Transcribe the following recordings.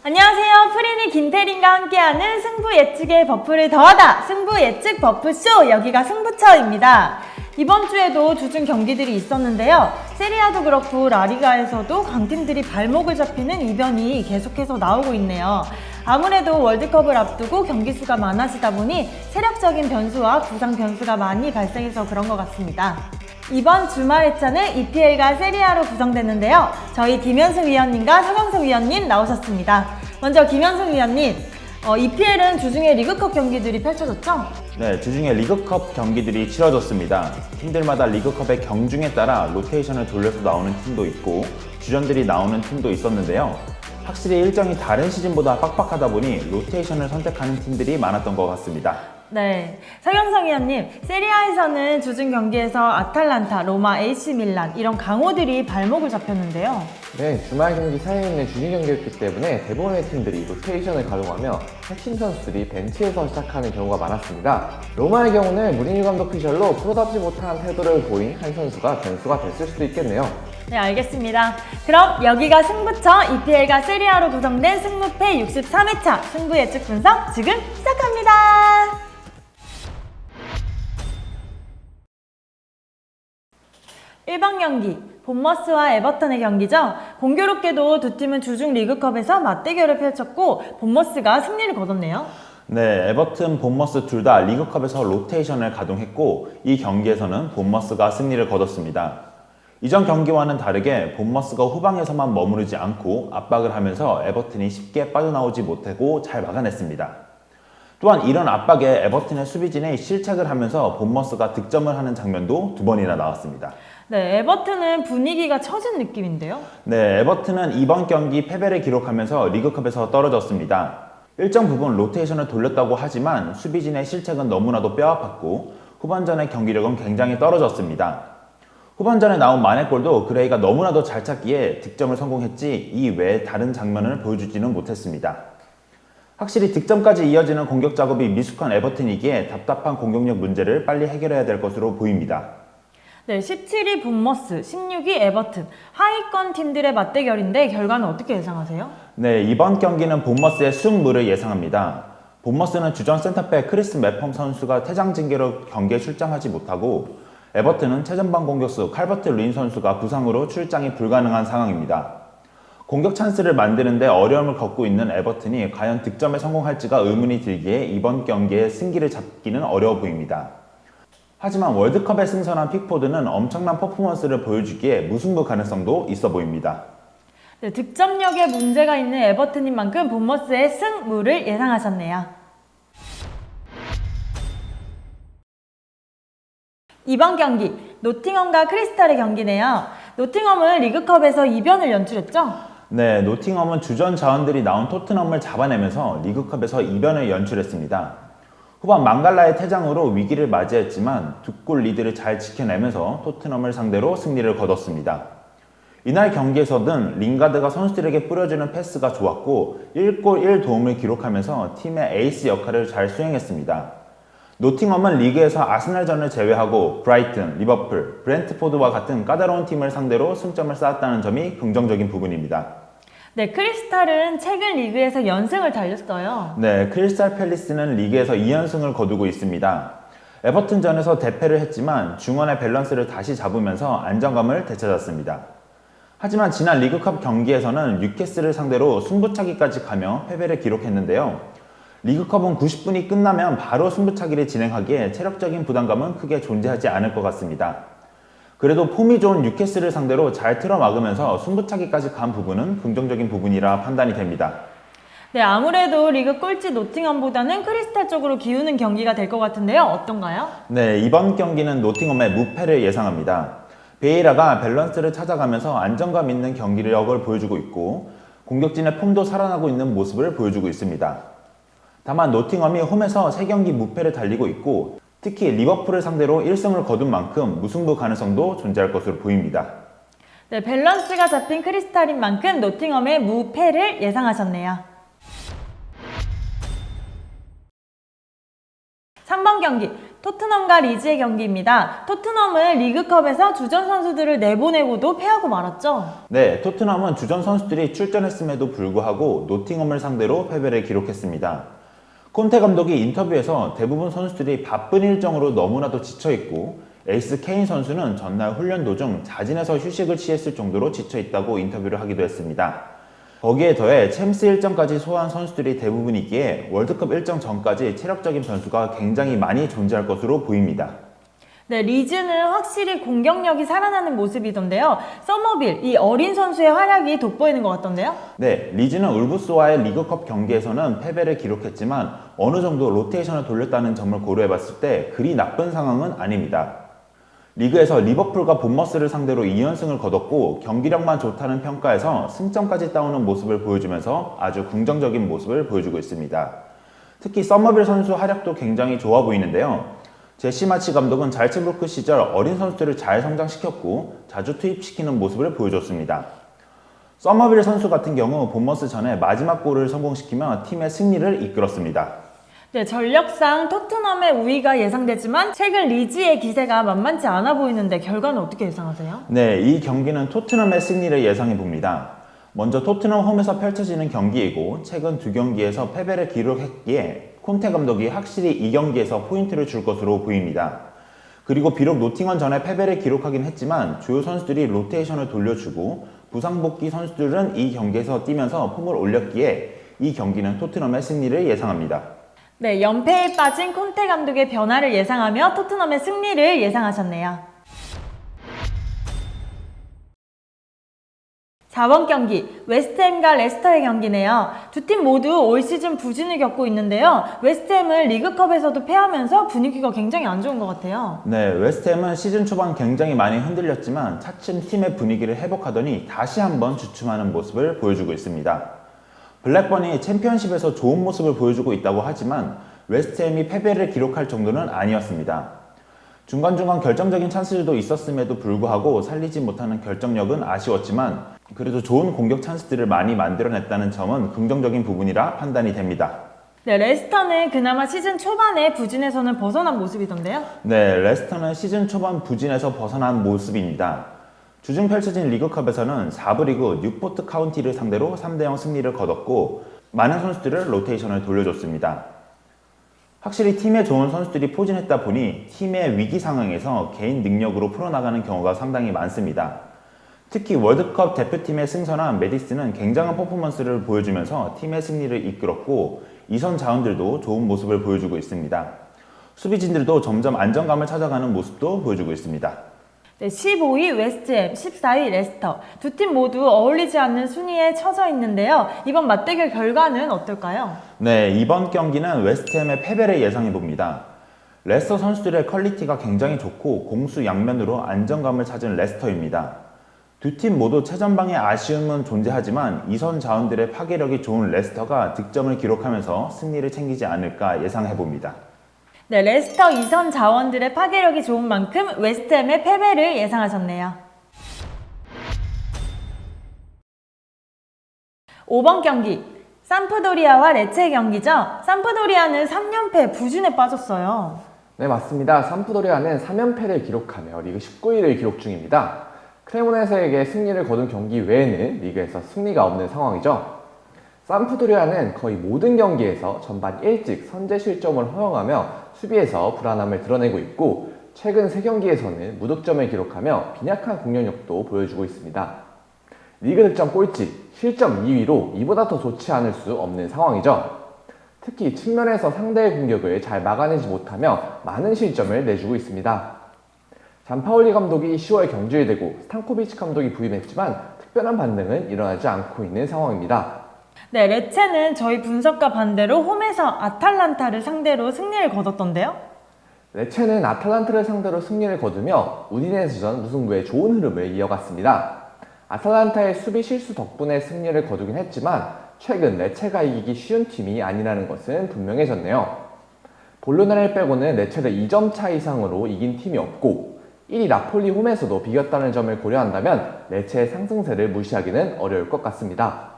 안녕하세요. 프리니 김태린과 함께하는 승부 예측의 버프를 더하다 승부 예측 버프쇼, 여기가 승부처입니다. 이번 주에도 주중 경기들이 있었는데요. 세리아도 그렇고 라리가에서도 강팀들이 발목을 잡히는 이변이 계속해서 나오고 있네요. 아무래도 월드컵을 앞두고 경기 수가 많아지다 보니 세력적인 변수와 부상 변수가 많이 발생해서 그런 것 같습니다. 이번 주말 회차는 EPL과 세리아로 구성됐는데요. 저희 김현승 위원님과 서경석 위원님 나오셨습니다. 먼저 김현승 위원님, EPL은 주중에 리그컵 경기들이 펼쳐졌죠? 네, 주중에 리그컵 경기들이 치러졌습니다. 팀들마다 리그컵의 경중에 따라 로테이션을 돌려서 나오는 팀도 있고 주전들이 나오는 팀도 있었는데요. 확실히 일정이 다른 시즌보다 빡빡하다 보니 로테이션을 선택하는 팀들이 많았던 것 같습니다. 네, 서경석 위원님, 세리아에서는 주중 경기에서 아탈란타, 로마, AC 밀란 이런 강호들이 발목을 잡혔는데요. 네, 주말 경기 사이에 있는 주중 경기였기 때문에 대부분의 팀들이 로테이션을 가동하며 핵심 선수들이 벤치에서 시작하는 경우가 많았습니다. 로마의 경우는 무리뉴 감독 피셜로 프로답지 못한 태도를 보인 한 선수가 변수가 됐을 수도 있겠네요. 네, 알겠습니다. 그럼 여기가 승부처 EPL과 세리아로 구성된 승무패 63회차 승부 예측 분석 지금 시작합니다. (1번) 경기 본머스와 에버턴의 경기죠. 공교롭게도 두 팀은 주중 리그컵에서 맞대결을 펼쳤고 본머스가 승리를 거뒀네요. 네, 에버튼, 본머스 둘 다 리그컵에서 로테이션을 가동했고 이 경기에서는 본머스가 승리를 거뒀습니다. 이전 경기와는 다르게 본머스가 후방에서만 머무르지 않고 압박을 하면서 에버튼이 쉽게 빠져나오지 못하고 잘 막아냈습니다. 또한 이런 압박에 에버튼의 수비진이 실책을 하면서 본머스가 득점을 하는 장면도 두 번이나 나왔습니다. 네, 에버튼은 분위기가 처진 느낌인데요. 네, 에버튼은 이번 경기 패배를 기록하면서 리그컵에서 떨어졌습니다. 일정 부분 로테이션을 돌렸다고 하지만 수비진의 실책은 너무나도 뼈아팠고 후반전의 경기력은 굉장히 떨어졌습니다. 후반전에 나온 마네골도 그레이가 너무나도 잘 찼기에 득점을 성공했지 이 외에 다른 장면을 보여주지는 못했습니다. 확실히 득점까지 이어지는 공격 작업이 미숙한 에버튼이기에 답답한 공격력 문제를 빨리 해결해야 될 것으로 보입니다. 네, 17위 본머스, 16위 에버튼, 하위권 팀들의 맞대결인데 결과는 어떻게 예상하세요? 네, 이번 경기는 본머스의 승무를 예상합니다. 본머스는 주전 센터백 크리스 매펌 선수가 퇴장 징계로 경기에 출장하지 못하고 에버튼은 최전방 공격수 칼버트 린 선수가 부상으로 출장이 불가능한 상황입니다. 공격 찬스를 만드는데 어려움을 겪고 있는 에버튼이 과연 득점에 성공할지가 의문이 들기에 이번 경기에 승기를 잡기는 어려워 보입니다. 하지만 월드컵에 승선한 픽포드는 엄청난 퍼포먼스를 보여주기에 무승부 가능성도 있어 보입니다. 네, 득점력에 문제가 있는 에버튼인 만큼 본머스의 승무를 예상하셨네요. 2번 경기, 노팅엄과 크리스탈의 경기네요. 노팅엄은 리그컵에서 이변을 연출했죠? 네, 노팅엄은 주전 자원들이 나온 토트넘을 잡아내면서 리그컵에서 이변을 연출했습니다. 후반 망갈라의 퇴장으로 위기를 맞이했지만 두 골 리드를 잘 지켜내면서 토트넘을 상대로 승리를 거뒀습니다. 이날 경기에서는 링가드가 선수들에게 뿌려주는 패스가 좋았고 1골 1도움을 기록하면서 팀의 에이스 역할을 잘 수행했습니다. 노팅엄은 리그에서 아스날전을 제외하고 브라이튼, 리버풀, 브렌트포드와 같은 까다로운 팀을 상대로 승점을 쌓았다는 점이 긍정적인 부분입니다. 네, 크리스탈은 최근 리그에서 연승을 달렸어요. 네, 크리스탈 팰리스는 리그에서 2연승을 거두고 있습니다. 에버튼전에서 대패를 했지만 중원의 밸런스를 다시 잡으면서 안정감을 되찾았습니다. 하지만 지난 리그컵 경기에서는 뉴캐슬을 상대로 승부차기까지 가며 패배를 기록했는데요. 리그컵은 90분이 끝나면 바로 승부차기를 진행하기에 체력적인 부담감은 크게 존재하지 않을 것 같습니다. 그래도 폼이 좋은 뉴캐슬을 상대로 잘 틀어막으면서 승부차기까지 간 부분은 긍정적인 부분이라 판단이 됩니다. 네, 아무래도 리그 꼴찌 노팅엄보다는 크리스탈 쪽으로 기우는 경기가 될 것 같은데요. 어떤가요? 네, 이번 경기는 노팅엄의 무패를 예상합니다. 베이라가 밸런스를 찾아가면서 안정감 있는 경기력을 보여주고 있고 공격진의 폼도 살아나고 있는 모습을 보여주고 있습니다. 다만 노팅엄이 홈에서 3경기 무패를 달리고 있고 특히 리버풀을 상대로 1승을 거둔 만큼 무승부 가능성도 존재할 것으로 보입니다. 네, 밸런스가 잡힌 크리스탈인 만큼 노팅엄의 무패를 예상하셨네요. 3번 경기, 토트넘과 리즈의 경기입니다. 토트넘은 리그컵에서 주전 선수들을 내보내고도 패하고 말았죠. 네, 토트넘은 주전 선수들이 출전했음에도 불구하고 노팅엄을 상대로 패배를 기록했습니다. 콘테 감독이 인터뷰에서 대부분 선수들이 바쁜 일정으로 너무나도 지쳐있고 에이스 케인 선수는 전날 훈련 도중 자진해서 휴식을 취했을 정도로 지쳐있다고 인터뷰를 하기도 했습니다. 거기에 더해 챔스 일정까지 소화한 선수들이 대부분이기에 월드컵 일정 전까지 체력적인 변수가 굉장히 많이 존재할 것으로 보입니다. 네, 리즈는 확실히 공격력이 살아나는 모습이던데요. 서머빌, 이 어린 선수의 활약이 돋보이는 것 같던데요. 네, 리즈는 울브스와의 리그컵 경기에서는 패배를 기록했지만 어느 정도 로테이션을 돌렸다는 점을 고려해봤을 때 그리 나쁜 상황은 아닙니다. 리그에서 리버풀과 본머스를 상대로 2연승을 거뒀고 경기력만 좋다는 평가에서 승점까지 따오는 모습을 보여주면서 아주 긍정적인 모습을 보여주고 있습니다. 특히 서머빌 선수 활약도 굉장히 좋아 보이는데요. 제시 마치 감독은 잘츠부르크 시절 어린 선수들을 잘 성장시켰고 자주 투입시키는 모습을 보여줬습니다. 서머빌 선수 같은 경우 본머스 전에 마지막 골을 성공시키며 팀의 승리를 이끌었습니다. 네, 전력상 토트넘의 우위가 예상되지만 최근 리즈의 기세가 만만치 않아 보이는데 결과는 어떻게 예상하세요? 네, 이 경기는 토트넘의 승리를 예상해 봅니다. 먼저 토트넘 홈에서 펼쳐지는 경기이고 최근 두 경기에서 패배를 기록했기에 콘테 감독이 확실히 이 경기에서 포인트를 줄 것으로 보입니다. 그리고 비록 노팅엄 전에 패배를 기록하긴 했지만 주요 선수들이 로테이션을 돌려주고 부상 복귀 선수들은 이 경기에서 뛰면서 폼을 올렸기에 이 경기는 토트넘의 승리를 예상합니다. 네, 연패에 빠진 콘테 감독의 변화를 예상하며 토트넘의 승리를 예상하셨네요. 4번 경기, 웨스트햄과 레스터의 경기네요. 두 팀 모두 올 시즌 부진을 겪고 있는데요. 웨스트햄은 리그컵에서도 패하면서 분위기가 굉장히 안 좋은 것 같아요. 네, 웨스트햄은 시즌 초반 굉장히 많이 흔들렸지만 차츰 팀의 분위기를 회복하더니 다시 한번 주춤하는 모습을 보여주고 있습니다. 블랙번이 챔피언십에서 좋은 모습을 보여주고 있다고 하지만 웨스트햄이 패배를 기록할 정도는 아니었습니다. 중간중간 결정적인 찬스들도 있었음에도 불구하고 살리지 못하는 결정력은 아쉬웠지만 그래도 좋은 공격 찬스들을 많이 만들어냈다는 점은 긍정적인 부분이라 판단이 됩니다. 네, 레스터는 그나마 시즌 초반에 부진에서는 벗어난 모습이던데요. 네, 레스터는 시즌 초반 부진에서 벗어난 모습입니다. 주중 펼쳐진 리그컵에서는 4부 리그 뉴포트 카운티를 상대로 3대0 승리를 거뒀고 많은 선수들을 로테이션을 돌려줬습니다. 확실히 팀에 좋은 선수들이 포진했다 보니 팀의 위기 상황에서 개인 능력으로 풀어나가는 경우가 상당히 많습니다. 특히 월드컵 대표팀에 승선한 메디슨은 굉장한 퍼포먼스를 보여주면서 팀의 승리를 이끌었고 이선 자원들도 좋은 모습을 보여주고 있습니다. 수비진들도 점점 안정감을 찾아가는 모습도 보여주고 있습니다. 네, 15위 웨스트햄, 14위 레스터. 두 팀 모두 어울리지 않는 순위에 처져 있는데요. 이번 맞대결 결과는 어떨까요? 네, 이번 경기는 웨스트햄의 패배를 예상해 봅니다. 레스터 선수들의 퀄리티가 굉장히 좋고 공수 양면으로 안정감을 찾은 레스터입니다. 두 팀 모두 최전방에 아쉬움은 존재하지만 이선 자원들의 파괴력이 좋은 레스터가 득점을 기록하면서 승리를 챙기지 않을까 예상해 봅니다. 네, 레스터 이선 자원들의 파괴력이 좋은 만큼 웨스트햄의 패배를 예상하셨네요. 5번 경기, 삼프도리아와 레체 경기죠. 삼프도리아는 3연패 부진에 빠졌어요. 네, 맞습니다. 삼프도리아는 3연패를 기록하며 리그 19위를 기록 중입니다. 크레모네세에게 승리를 거둔 경기 외에는 리그에서 승리가 없는 상황이죠. 삼프도리아는 거의 모든 경기에서 전반 일찍 선제 실점을 허용하며 수비에서 불안함을 드러내고 있고 최근 3경기에서는 무득점을 기록하며 빈약한 공격력도 보여주고 있습니다. 리그 득점 꼴찌, 실점 2위로 이보다 더 좋지 않을 수 없는 상황이죠. 특히 측면에서 상대의 공격을 잘 막아내지 못하며 많은 실점을 내주고 있습니다. 잔파올리 감독이 10월 경질이 되고 스탄코비치 감독이 부임했지만 특별한 반등은 일어나지 않고 있는 상황입니다. 네, 레체는 저희 분석과 반대로 홈에서 아탈란타를 상대로 승리를 거뒀던데요. 레체는 아탈란타를 상대로 승리를 거두며 우디네스전 무승부의 좋은 흐름을 이어갔습니다. 아탈란타의 수비 실수 덕분에 승리를 거두긴 했지만 최근 레체가 이기기 쉬운 팀이 아니라는 것은 분명해졌네요. 볼로나를 빼고는 레체를 2점 차 이상으로 이긴 팀이 없고 1위 나폴리 홈에서도 비겼다는 점을 고려한다면 레체의 상승세를 무시하기는 어려울 것 같습니다.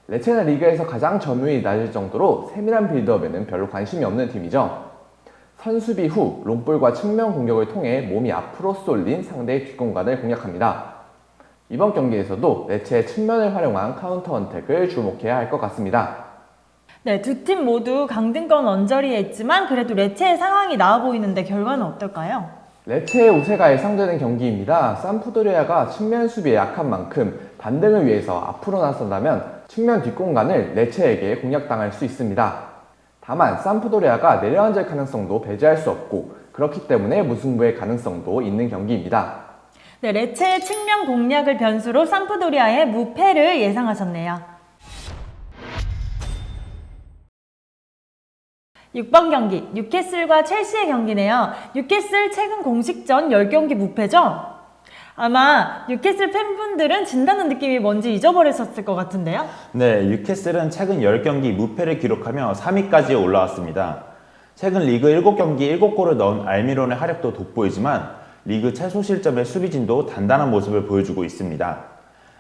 레체는 리그에서 가장 점유율이 낮을 정도로 세밀한 빌드업에는 별로 관심이 없는 팀이죠. 선수비 후 롱볼과 측면 공격을 통해 몸이 앞으로 쏠린 상대의 뒷공간을 공략합니다. 이번 경기에서도 레체의 측면을 활용한 카운터 언택을 주목해야 할 것 같습니다. 네, 두 팀 모두 강등권 언저리에 있지만 그래도 레체의 상황이 나아 보이는데 결과는 어떨까요? 레체의 우세가 예상되는 경기입니다. 삼프도리아가 측면 수비에 약한 만큼 반등을 위해서 앞으로 나선다면 측면 뒷공간을 레체에게 공략당할 수 있습니다. 다만 삼프도리아가 내려앉을 가능성도 배제할 수 없고 그렇기 때문에 무승부의 가능성도 있는 경기입니다. 네, 레체의 측면 공략을 변수로 삼프도리아의 무패를 예상하셨네요. 6번 경기, 뉴캐슬과 첼시의 경기네요. 뉴캐슬 최근 공식전 10경기 무패죠? 아마 뉴캐슬 팬분들은 진다는 느낌이 뭔지 잊어버리셨을 것 같은데요? 네, 뉴캐슬은 최근 10경기 무패를 기록하며 3위까지 올라왔습니다. 최근 리그 7경기 7골을 넣은 알미론의 활약도 돋보이지만 리그 최소 실점의 수비진도 단단한 모습을 보여주고 있습니다.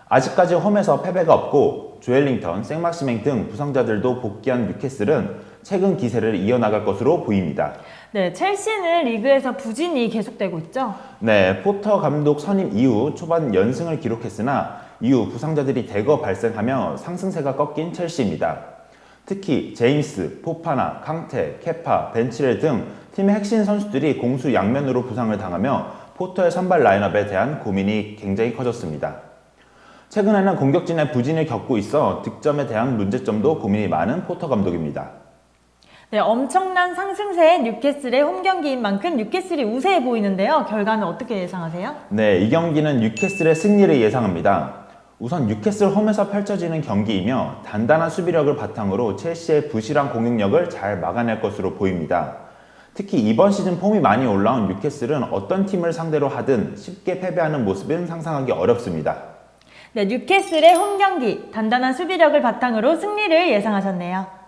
아직까지 홈에서 패배가 없고 조엘링턴, 생막시맹 등 부상자들도 복귀한 뉴캐슬은 최근 기세를 이어나갈 것으로 보입니다. 네, 첼시는 리그에서 부진이 계속되고 있죠? 네, 포터 감독 선임 이후 초반 연승을 기록했으나 이후 부상자들이 대거 발생하며 상승세가 꺾인 첼시입니다. 특히 제임스, 포파나, 캉테, 케파, 벤치렐 등 팀의 핵심 선수들이 공수 양면으로 부상을 당하며 포터의 선발 라인업에 대한 고민이 굉장히 커졌습니다. 최근에는 공격진의 부진을 겪고 있어 득점에 대한 문제점도 고민이 많은 포터 감독입니다. 네, 엄청난 상승세의 뉴캐슬의 홈 경기인 만큼 뉴캐슬이 우세해 보이는데요. 결과는 어떻게 예상하세요? 네, 이 경기는 뉴캐슬의 승리를 예상합니다. 우선 뉴캐슬 홈에서 펼쳐지는 경기이며 단단한 수비력을 바탕으로 첼시의 부실한 공격력을 잘 막아낼 것으로 보입니다. 특히 이번 시즌 폼이 많이 올라온 뉴캐슬은 어떤 팀을 상대로 하든 쉽게 패배하는 모습은 상상하기 어렵습니다. 네, 뉴캐슬의 홈 경기, 단단한 수비력을 바탕으로 승리를 예상하셨네요.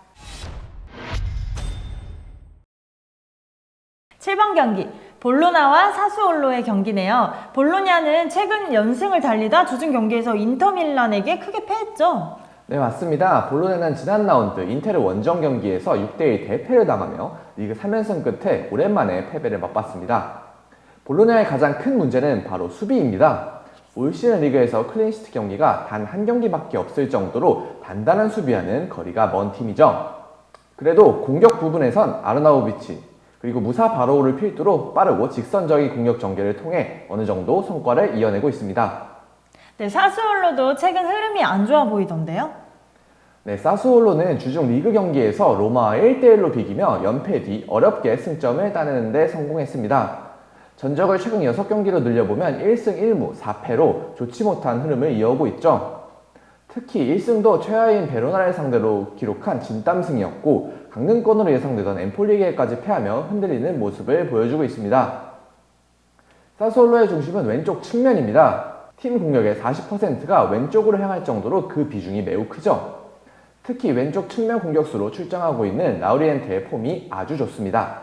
7번 경기, 볼로나와 사수올로의 경기네요. 볼로냐는 최근 연승을 달리다 주중 경기에서 인터밀란에게 크게 패했죠. 네, 맞습니다. 볼로냐는 지난 라운드 인테르 원정 경기에서 6대1 대패를 당하며 리그 3연승 끝에 오랜만에 패배를 맛봤습니다. 볼로냐의 가장 큰 문제는 바로 수비입니다. 올 시즌 리그에서 클린시트 경기가 단 한 경기밖에 없을 정도로 단단한 수비와는 거리가 먼 팀이죠. 그래도 공격 부분에선 아르나우비치 그리고 무사 바로우를 필두로 빠르고 직선적인 공격 전개를 통해 어느 정도 성과를 이어내고 있습니다. 네, 사수올로도 최근 흐름이 안 좋아 보이던데요? 네, 사수올로는 주중 리그 경기에서 로마와 1대1로 비기며 연패 뒤 어렵게 승점을 따내는 데 성공했습니다. 전적을 최근 6경기로 늘려보면 1승 1무 4패로 좋지 못한 흐름을 이어오고 있죠. 특히 1승도 최하위인 베로나를 상대로 기록한 진땀승이었고 강등권으로 예상되던 엠폴리게까지 패하며 흔들리는 모습을 보여주고 있습니다. 사수올로의 중심은 왼쪽 측면입니다. 팀 공격의 40%가 왼쪽으로 향할 정도로 그 비중이 매우 크죠. 특히 왼쪽 측면 공격수로 출장하고 있는 라우리엔테의 폼이 아주 좋습니다.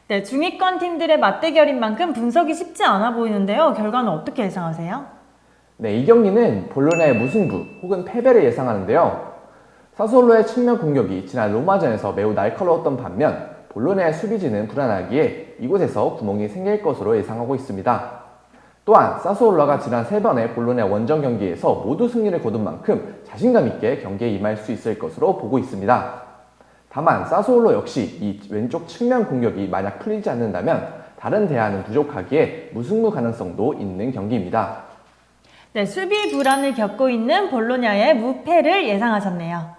네, 중위권 팀들의 맞대결인 만큼 분석이 쉽지 않아 보이는데요. 결과는 어떻게 예상하세요? 네, 이 경기는 볼로냐의 무승부 혹은 패배를 예상하는데요. 사수올로의 측면 공격이 지난 로마전에서 매우 날카로웠던 반면 볼로냐의 수비진은 불안하기에 이곳에서 구멍이 생길 것으로 예상하고 있습니다. 또한 사수올로가 지난 3번의 볼로냐 원정 경기에서 모두 승리를 거둔 만큼 자신감 있게 경기에 임할 수 있을 것으로 보고 있습니다. 다만 사수올로 역시 이 왼쪽 측면 공격이 만약 풀리지 않는다면 다른 대안은 부족하기에 무승부 가능성도 있는 경기입니다. 네, 수비 불안을 겪고 있는 볼로냐의 무패를 예상하셨네요.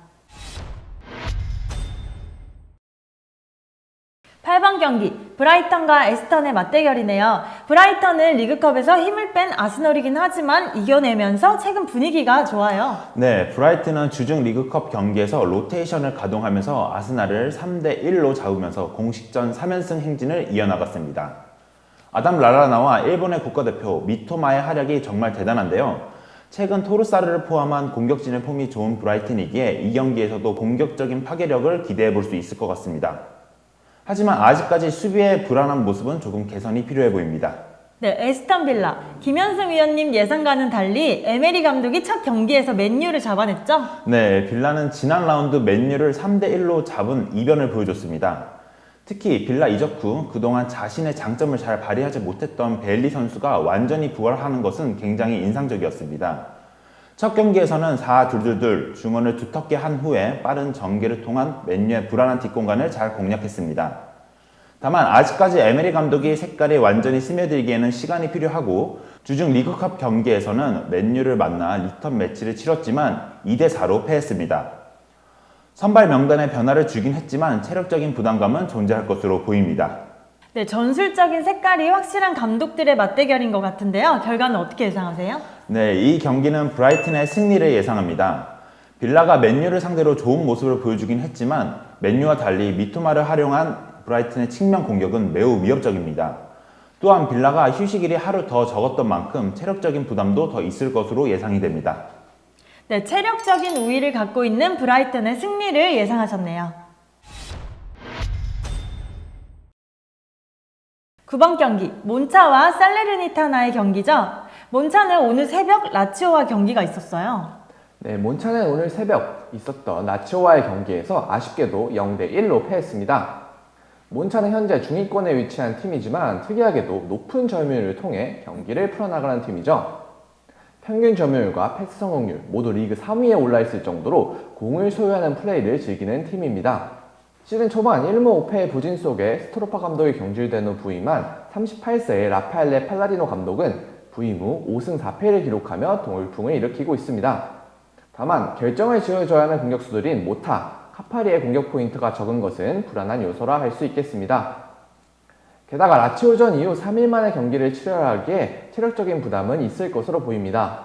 8번 경기, 브라이턴과 에스턴의 맞대결이네요. 브라이턴은 리그컵에서 힘을 뺀 아스널이긴 하지만 이겨내면서 최근 분위기가 좋아요. 네, 브라이튼은 주중 리그컵 경기에서 로테이션을 가동하면서 아스날을 3대1로 잡으면서 공식전 3연승 행진을 이어나갔습니다. 아담 랄라나와 일본의 국가대표 미토마의 활약이 정말 대단한데요. 최근 토르사르를 포함한 공격진의 폼이 좋은 브라이튼이기에 이 경기에서도 공격적인 파괴력을 기대해 볼 수 있을 것 같습니다. 하지만 아직까지 수비의 불안한 모습은 조금 개선이 필요해 보입니다. 네, 에스턴 빌라. 김현승 위원님 예상과는 달리 에메리 감독이 첫 경기에서 맨유를 잡아냈죠? 네, 빌라는 지난 라운드 맨유를 3대1로 잡은 이변을 보여줬습니다. 특히 빌라 이적 후 그동안 자신의 장점을 잘 발휘하지 못했던 베일리 선수가 완전히 부활하는 것은 굉장히 인상적이었습니다. 첫 경기에서는 4-2-2 중원을 두텁게 한 후에 빠른 전개를 통한 맨유의 불안한 뒷공간을 잘 공략했습니다. 다만 아직까지 에메리 감독이 색깔이 완전히 스며들기에는 시간이 필요하고 주중 리그컵 경기에서는 맨유를 만나 리턴 매치를 치렀지만 2-4로 패했습니다. 선발 명단에 변화를 주긴 했지만 체력적인 부담감은 존재할 것으로 보입니다. 네, 전술적인 색깔이 확실한 감독들의 맞대결인 것 같은데요. 결과는 어떻게 예상하세요? 네, 이 경기는 브라이튼의 승리를 예상합니다. 빌라가 맨유를 상대로 좋은 모습을 보여주긴 했지만 맨유와 달리 미토마를 활용한 브라이튼의 측면 공격은 매우 위협적입니다. 또한 빌라가 휴식일이 하루 더 적었던 만큼 체력적인 부담도 더 있을 것으로 예상이 됩니다. 네, 체력적인 우위를 갖고 있는 브라이튼의 승리를 예상하셨네요. 9번 경기, 몬차와 살레르니타나의 경기죠. 몬차는 오늘 새벽 라치오와 경기가 있었어요. 네, 몬차는 오늘 새벽 있었던 라치오와의 경기에서 아쉽게도 0-1로 패했습니다. 몬차는 현재 중위권에 위치한 팀이지만 특이하게도 높은 점유율을 통해 경기를 풀어나가는 팀이죠. 평균 점유율과 패스 성공률 모두 리그 3위에 올라있을 정도로 공을 소유하는 플레이를 즐기는 팀입니다. 시즌 초반 1무 5패의 부진 속에 스트로파 감독이 경질된 후 부임한 38세의 라파엘레 팔라디노 감독은 부임 후 5승 4패를 기록하며 돌풍을 일으키고 있습니다. 다만 결정을 지어줘야 하는 공격수들인 모타, 카파리의 공격 포인트가 적은 것은 불안한 요소라 할 수 있겠습니다. 게다가 라치오전 이후 3일 만에 경기를 치러야 하기에 체력적인 부담은 있을 것으로 보입니다.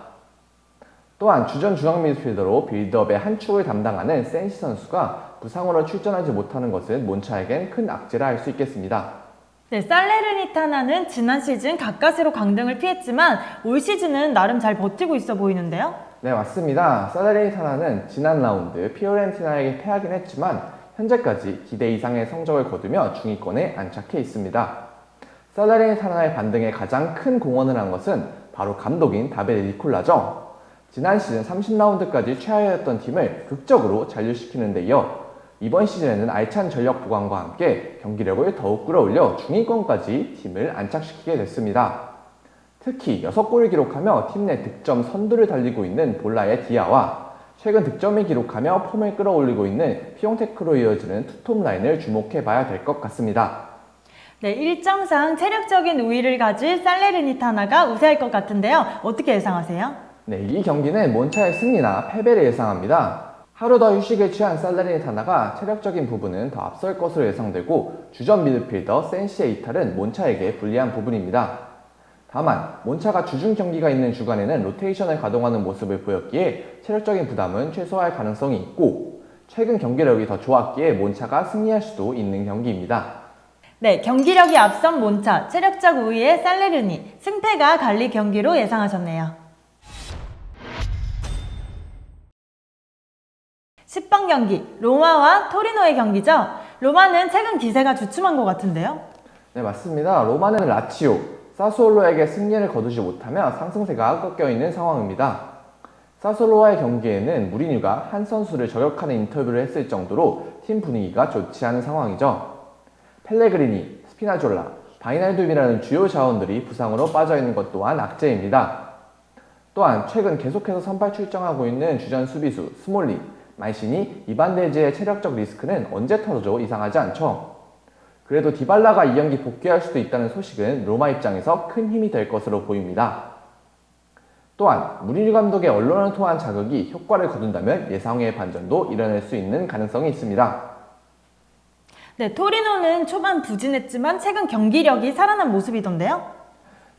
또한 주전 중앙 미드필더로 빌드업의 한 축을 담당하는 센시 선수가 부상으로 출전하지 못하는 것은 몬차에겐 큰 악재라 할 수 있겠습니다. 네, 살레르니타나는 지난 시즌 가까스로 강등을 피했지만 올 시즌은 나름 잘 버티고 있어 보이는데요. 네, 맞습니다. 살레르니타나는 지난 라운드 피오렌티나에게 패하긴 했지만 현재까지 기대 이상의 성적을 거두며 중위권에 안착해 있습니다. 살레르니타나의 반등에 가장 큰 공헌을 한 것은 바로 감독인 다베 니콜라죠. 지난 시즌 30라운드까지 최하였던 팀을 극적으로 잔류시키는 데 이어 이번 시즌에는 알찬 전력 보강과 함께 경기력을 더욱 끌어올려 중위권까지 팀을 안착시키게 됐습니다. 특히 6골을 기록하며 팀 내 득점 선두를 달리고 있는 볼라의 디아와 최근 득점을 기록하며 폼을 끌어올리고 있는 피용테크로 이어지는 투톱 라인을 주목해봐야 될 것 같습니다. 네, 일정상 체력적인 우위를 가질 살레르니타나가 우세할 것 같은데요. 어떻게 예상하세요? 네, 이 경기는 몬차의 승리나 패배를 예상합니다. 하루 더 휴식을 취한 살레르니타나가 체력적인 부분은 더 앞설 것으로 예상되고 주전 미드필더 센시의 이탈은 몬차에게 불리한 부분입니다. 다만 몬차가 주중 경기가 있는 주간에는 로테이션을 가동하는 모습을 보였기에 체력적인 부담은 최소화할 가능성이 있고 최근 경기력이 더 좋았기에 몬차가 승리할 수도 있는 경기입니다. 네, 경기력이 앞선 몬차, 체력적 우위의 살레르니, 승패가 갈릴 경기로 예상하셨네요. 10번 경기, 로마와 토리노의 경기죠. 로마는 최근 기세가 주춤한 것 같은데요. 네, 맞습니다. 로마는 라치오, 사스올로에게 승리를 거두지 못하며 상승세가 꺾여있는 상황입니다. 사스올로와의 경기에는 무리뉴가 한 선수를 저격하는 인터뷰를 했을 정도로 팀 분위기가 좋지 않은 상황이죠. 펠레그리니, 스피나졸라, 바이날둠이라는 주요 자원들이 부상으로 빠져있는 것 또한 악재입니다. 또한 최근 계속해서 선발 출정하고 있는 주전 수비수 스몰리, 만시니, 이반데즈의 체력적 리스크는 언제 터져도 이상하지 않죠. 그래도 디발라가 이 경기 복귀할 수도 있다는 소식은 로마 입장에서 큰 힘이 될 것으로 보입니다. 또한 무리뉴 감독의 언론을 통한 자극이 효과를 거둔다면 예상외의 반전도 일어날 수 있는 가능성이 있습니다. 네, 토리노는 초반 부진했지만 최근 경기력이 살아난 모습이던데요.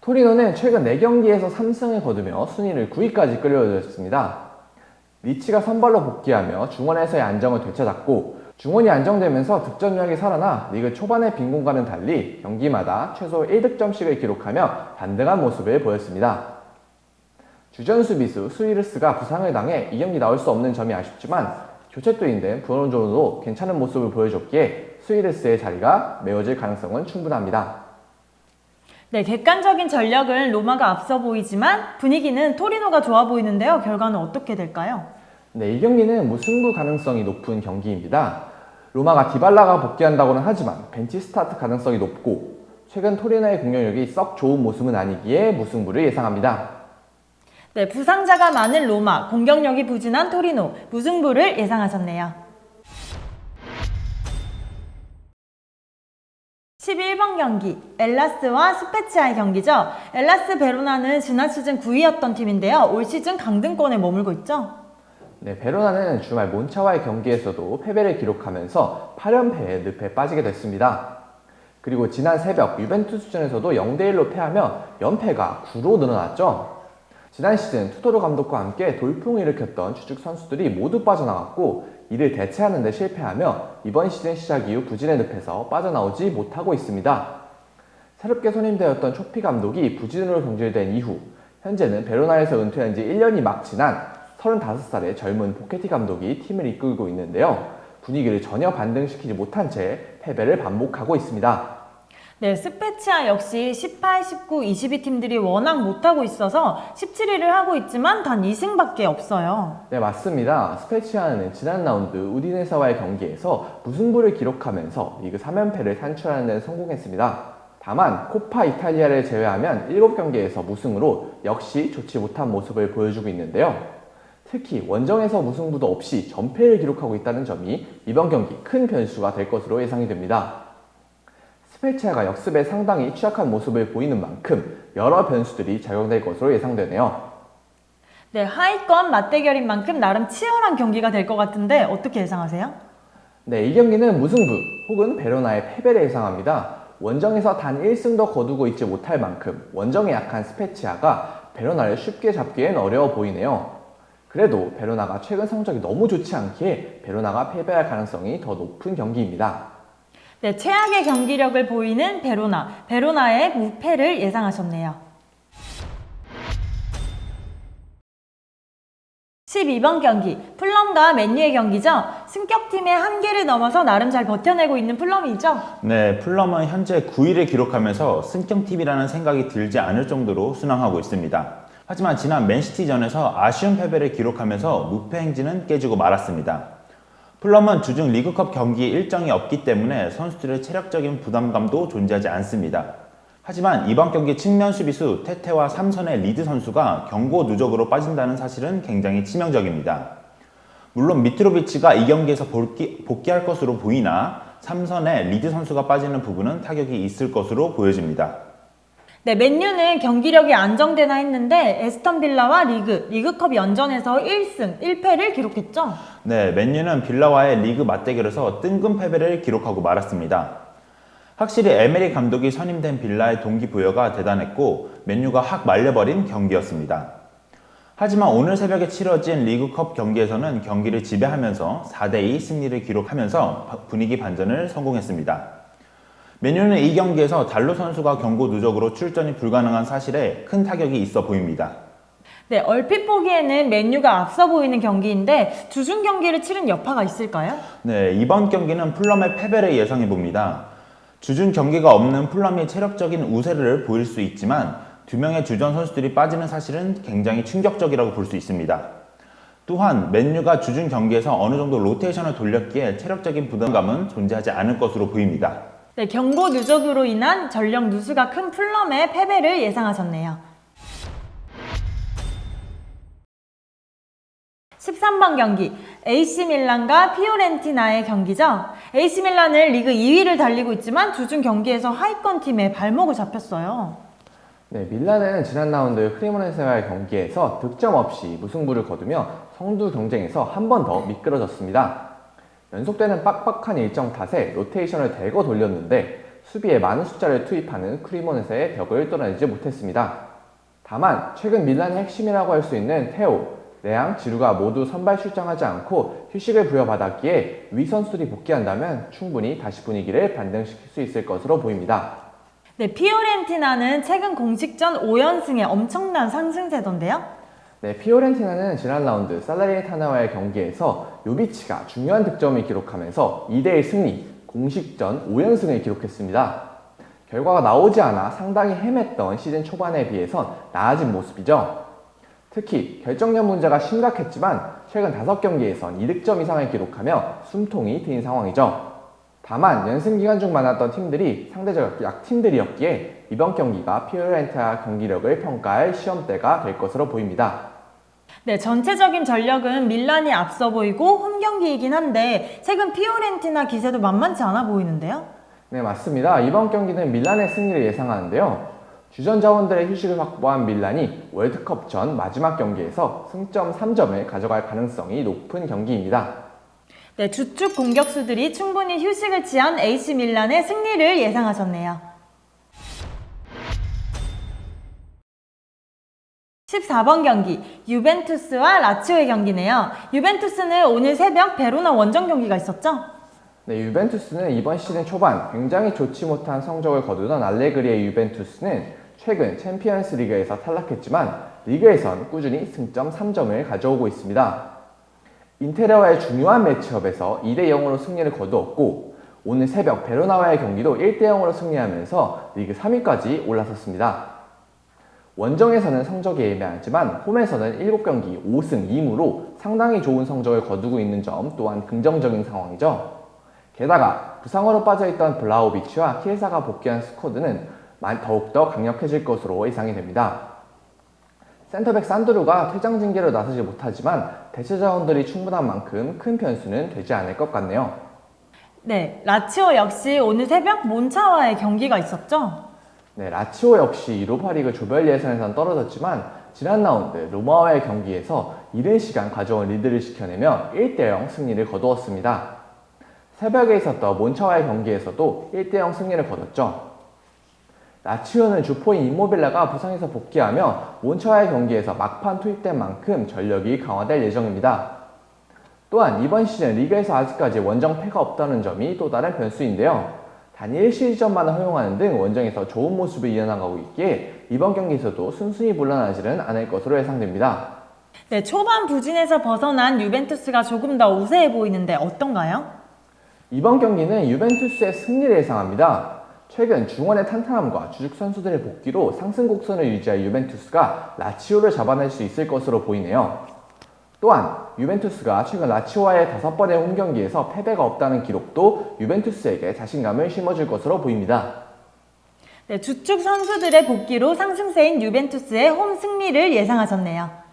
토리노는 최근 4경기에서 3승을 거두며 순위를 9위까지 끌어올렸습니다. 리치가 선발로 복귀하며 중원에서의 안정을 되찾았고 중원이 안정되면서 득점력이 살아나 리그 초반의 빈 공간은 달리 경기마다 최소 1득점씩을 기록하며 반등한 모습을 보였습니다. 주전 수비수 수이르스가 부상을 당해 이 경기 나올 수 없는 점이 아쉽지만 교체 투입된 브로노조도 괜찮은 모습을 보여줬기에 수이르스의 자리가 메워질 가능성은 충분합니다. 네, 객관적인 전력은 로마가 앞서 보이지만 분위기는 토리노가 좋아 보이는데요. 결과는 어떻게 될까요? 네, 이 경기는 무승부 가능성이 높은 경기입니다. 로마가 디발라가 복귀한다고는 하지만 벤치 스타트 가능성이 높고 최근 토리노의 공격력이 썩 좋은 모습은 아니기에 무승부를 예상합니다. 네, 부상자가 많은 로마, 공격력이 부진한 토리노, 무승부를 예상하셨네요. 11번 경기, 엘라스와 스페치아의 경기죠. 엘라스 베로나는 지난 시즌 9위였던 팀인데요. 올 시즌 강등권에 머물고 있죠. 네, 베로나는 주말 몬차와의 경기에서도 패배를 기록하면서 8연패에 늪에 빠지게 됐습니다. 그리고 지난 새벽 유벤투스전에서도 0대1로 패하며 연패가 9로 늘어났죠. 지난 시즌 투도르 감독과 함께 돌풍을 일으켰던 주축 선수들이 모두 빠져나갔고 이를 대체하는 데 실패하며 이번 시즌 시작 이후 부진의 늪에서 빠져나오지 못하고 있습니다. 새롭게 선임되었던 초피 감독이 부진으로 경질된 이후 현재는 베로나에서 은퇴한 지 1년이 막 지난 35살의 젊은 포케티 감독이 팀을 이끌고 있는데요. 분위기를 전혀 반등시키지 못한 채 패배를 반복하고 있습니다. 네, 스페치아 역시 18, 19, 22 팀들이 워낙 못하고 있어서 17위를 하고 있지만 단 2승밖에 없어요. 네, 맞습니다. 스페치아는 지난 라운드 우디네사와의 경기에서 무승부를 기록하면서 리그 3연패를 산출하는 데 성공했습니다. 다만 코파 이탈리아를 제외하면 7경기에서 무승으로 역시 좋지 못한 모습을 보여주고 있는데요. 특히 원정에서 무승부도 없이 전패를 기록하고 있다는 점이 이번 경기 큰 변수가 될 것으로 예상이 됩니다. 스페치아가 역습에 상당히 취약한 모습을 보이는 만큼 여러 변수들이 작용될 것으로 예상되네요. 네, 하위권 맞대결인 만큼 나름 치열한 경기가 될 것 같은데 어떻게 예상하세요? 네, 이 경기는 무승부 혹은 베로나의 패배를 예상합니다. 원정에서 단 1승도 거두고 있지 못할 만큼 원정에 약한 스페치아가 베로나를 쉽게 잡기엔 어려워 보이네요. 그래도 베로나가 최근 성적이 너무 좋지 않기에 베로나가 패배할 가능성이 더 높은 경기입니다. 네, 최악의 경기력을 보이는 베로나의 무패를 예상하셨네요. 12번 경기, 풀럼과 맨유의 경기죠. 승격팀의 한계를 넘어서 나름 잘 버텨내고 있는 풀럼이죠. 네, 풀럼은 현재 9위를 기록하면서 승격팀이라는 생각이 들지 않을 정도로 순항하고 있습니다. 하지만 지난 맨시티전에서 아쉬운 패배를 기록하면서 무패 행진은 깨지고 말았습니다. 풀럼은 주중 리그컵 경기 일정이 없기 때문에 선수들의 체력적인 부담감도 존재하지 않습니다. 하지만 이번 경기 측면 수비수 테테와 삼선의 리드 선수가 경고 누적으로 빠진다는 사실은 굉장히 치명적입니다. 물론 미트로비치가 이 경기에서 복귀할 것으로 보이나 삼선의 리드 선수가 빠지는 부분은 타격이 있을 것으로 보여집니다. 네, 맨유는 경기력이 안정되나 했는데 에스턴 빌라와 리그컵 연전에서 1승 1패를 기록했죠. 네, 맨유는 빌라와의 리그 맞대결에서 뜬금 패배를 기록하고 말았습니다. 확실히 에메리 감독이 선임된 빌라의 동기부여가 대단했고 맨유가 확 말려버린 경기였습니다. 하지만 오늘 새벽에 치러진 리그컵 경기에서는 경기를 지배하면서 4대2 승리를 기록하면서 분위기 반전을 성공했습니다. 맨유는 이 경기에서 달로 선수가 경고 누적으로 출전이 불가능한 사실에 큰 타격이 있어 보입니다. 네, 얼핏 보기에는 맨유가 앞서 보이는 경기인데 주중 경기를 치른 여파가 있을까요? 네, 이번 경기는 풀럼의 패배를 예상해 봅니다. 주중 경기가 없는 풀럼이 체력적인 우세를 보일 수 있지만 2명의 주전 선수들이 빠지는 사실은 굉장히 충격적이라고 볼 수 있습니다. 또한 맨유가 주중 경기에서 어느 정도 로테이션을 돌렸기에 체력적인 부담감은 존재하지 않을 것으로 보입니다. 네, 경고 누적으로 인한 전력 누수가 큰 풀럼의 패배를 예상하셨네요. 13번 경기, AC 밀란과 피오렌티나의 경기죠. AC 밀란은 리그 2위를 달리고 있지만 주중 경기에서 하위권 팀에 발목을 잡혔어요. 네, 밀란은 지난 라운드 크리모네세와의 경기에서 득점 없이 무승부를 거두며 성두 경쟁에서 한 번 더 미끄러졌습니다. 연속되는 빡빡한 일정 탓에 로테이션을 대거 돌렸는데 수비에 많은 숫자를 투입하는 크리모네세의 벽을 뚫어내지 못했습니다. 다만 최근 밀란의 핵심이라고 할 수 있는 테오, 레앙, 지루가 모두 선발 출장하지 않고 휴식을 부여받았기에 위 선수들이 복귀한다면 충분히 다시 분위기를 반등시킬 수 있을 것으로 보입니다. 네, 피오렌티나는 최근 공식전 5연승에 엄청난 상승세던데요. 네, 피오렌티나는 지난 라운드 살레르니타나와의 경기에서 요비치가 중요한 득점을 기록하면서 2대1 승리, 공식전 5연승을 기록했습니다. 결과가 나오지 않아 상당히 헤맸던 시즌 초반에 비해선 나아진 모습이죠. 특히 결정력 문제가 심각했지만 최근 5경기에선 2득점 이상을 기록하며 숨통이 트인 상황이죠. 다만 연승 기간 중 많았던 팀들이 상대적 약팀들이었기에 이번 경기가 피오렌티나 경기력을 평가할 시험대가 될 것으로 보입니다. 네, 전체적인 전력은 밀란이 앞서 보이고 홈 경기이긴 한데 최근 피오렌티나 기세도 만만치 않아 보이는데요? 네, 맞습니다. 이번 경기는 밀란의 승리를 예상하는데요. 주전 자원들의 휴식을 확보한 밀란이 월드컵 전 마지막 경기에서 승점 3점을 가져갈 가능성이 높은 경기입니다. 네, 주축 공격수들이 충분히 휴식을 취한 AC 밀란의 승리를 예상하셨네요. 14번 경기, 유벤투스와 라치오의 경기네요. 유벤투스는 오늘 새벽 베로나 원정 경기가 있었죠? 네, 유벤투스는 이번 시즌 초반 굉장히 좋지 못한 성적을 거두던 알레그리의 유벤투스는 최근 챔피언스 리그에서 탈락했지만 리그에선 꾸준히 승점 3점을 가져오고 있습니다. 인테리어와의 중요한 매치업에서 2대0으로 승리를 거두었고 오늘 새벽 베로나와의 경기도 1대0으로 승리하면서 리그 3위까지 올라섰습니다. 원정에서는 성적이 애매하지만 홈에서는 7경기 5승 2무로 상당히 좋은 성적을 거두고 있는 점 또한 긍정적인 상황이죠. 게다가 부상으로 빠져있던 블라호비치와 키에사가 복귀한 스쿼드는 더욱더 강력해질 것으로 예상이 됩니다. 센터백 산드루가 퇴장 징계로 나서지 못하지만 대체 자원들이 충분한 만큼 큰 변수는 되지 않을 것 같네요. 네, 라치오 역시 오늘 새벽 몬차와의 경기가 있었죠? 네, 라치오 역시 유로파리그 조별 예선에선 떨어졌지만 지난 라운드 로마와의 경기에서 이른 시간 가져온 리드를 지켜내며 1대0 승리를 거두었습니다. 새벽에 있었던 몬차와의 경기에서도 1대0 승리를 거뒀죠. 라치오는 주포인 임모빌라가 부상에서 복귀하며 몬차와의 경기에서 막판 투입된 만큼 전력이 강화될 예정입니다. 또한 이번 시즌 리그에서 아직까지 원정 패가 없다는 점이 또 다른 변수인데요. 단 1시즌만을 허용하는 등 원정에서 좋은 모습을 이어나가고 있기에 이번 경기에서도 순순히 물러나지는 않을 것으로 예상됩니다. 네, 초반 부진에서 벗어난 유벤투스가 조금 더 우세해 보이는데 어떤가요? 이번 경기는 유벤투스의 승리를 예상합니다. 최근 중원의 탄탄함과 주축 선수들의 복귀로 상승 곡선을 유지할 유벤투스가 라치오를 잡아낼 수 있을 것으로 보이네요. 또한 유벤투스가 최근 라치오와의 5번의 홈경기에서 패배가 없다는 기록도 유벤투스에게 자신감을 심어줄 것으로 보입니다. 네, 주축 선수들의 복귀로 상승세인 유벤투스의 홈 승리를 예상하셨네요.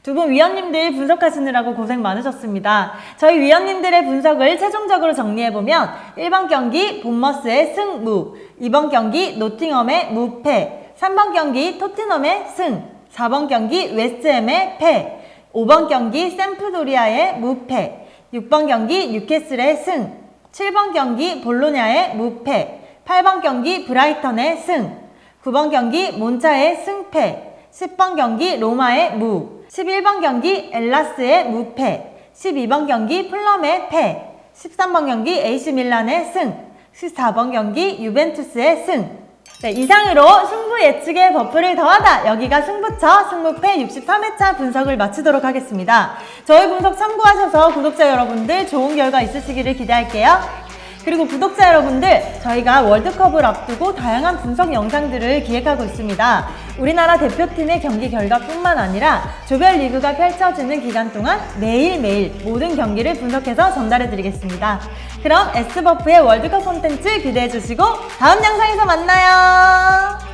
두 분 위원님들 분석하시느라고 고생 많으셨습니다. 저희 위원님들의 분석을 최종적으로 정리해보면 1번 경기 본머스의 승무, 2번 경기 노팅엄의 무패, 3번 경기 토트넘의 승, 4번 경기 웨스트햄의 패, 5번 경기 샘프도리아의 무패, 6번 경기 뉴캐슬의 승, 7번 경기 볼로냐의 무패, 8번 경기 브라이턴의 승, 9번 경기 몬차의 승패, 10번 경기 로마의 무, 11번 경기 엘라스의 무패, 12번 경기 플럼의 패, 13번 경기 AC 밀란의 승, 14번 경기 유벤투스의 승. 네, 이상으로 승부 예측의 버프를 더하다 여기가 승부처 승무패 63회차 분석을 마치도록 하겠습니다. 저희 분석 참고하셔서 구독자 여러분들 좋은 결과 있으시기를 기대할게요. 그리고 구독자 여러분들, 저희가 월드컵을 앞두고 다양한 분석 영상들을 기획하고 있습니다. 우리나라 대표팀의 경기 결과뿐만 아니라 조별 리그가 펼쳐지는 기간 동안 매일매일 모든 경기를 분석해서 전달해드리겠습니다. 그럼 S버프의 월드컵 콘텐츠 기대해주시고 다음 영상에서 만나요.